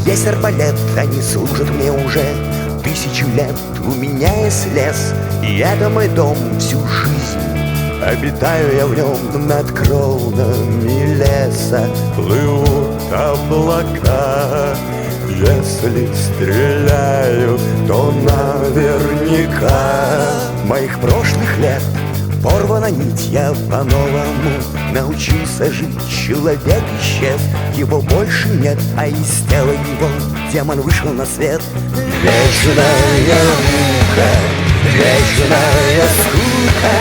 здесь арбалет, они служат мне уже 1000 лет. У меня есть лес, и это мой дом всю жизнь. Обитаю я в нем над кронами леса. Плывут облака. Если стреляю, то наверняка. Моих прошлых лет порвана нить, я по-новому научился жить. Человек исчез, его больше нет, а из тела его демон вышел на свет. Вечная мука, вечная скука.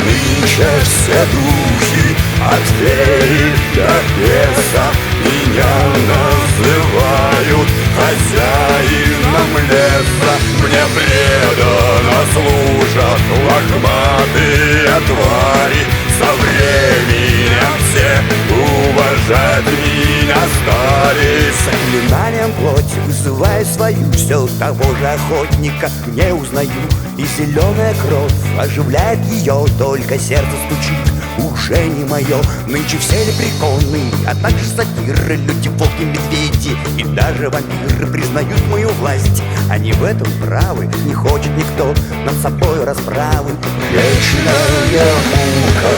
Нынче все духи от феи до беса меня называют хозяином леса. Мне преданно служат лохматые твари. Со временем все уважать меня стали. Заклинанием плоти вызываю свою, все того же охотника не узнаю. И зеленая кровь оживляет ее, только сердце стучит, уже не мое. Нынче все лепреконы, а также сатиры, люди, волки, медведи и даже вампиры признают мою власть. Они в этом правы, не хочет никто над собой расправы. Вечная мука,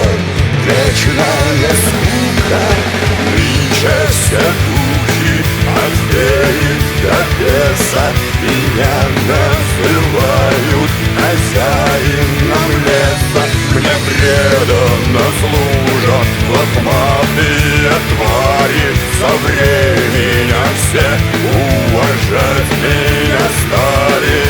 вечная скука. Нынче все духи от феи до беса меня называют хозяином леса. Мне преданно служат лохматые твари. Со временем все уважать меня стали.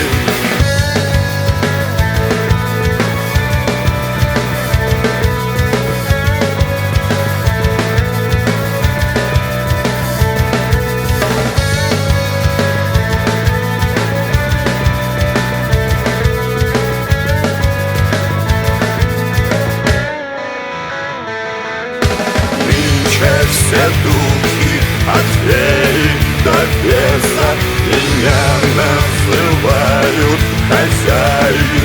Все духи от феи до беса меня называют хозяином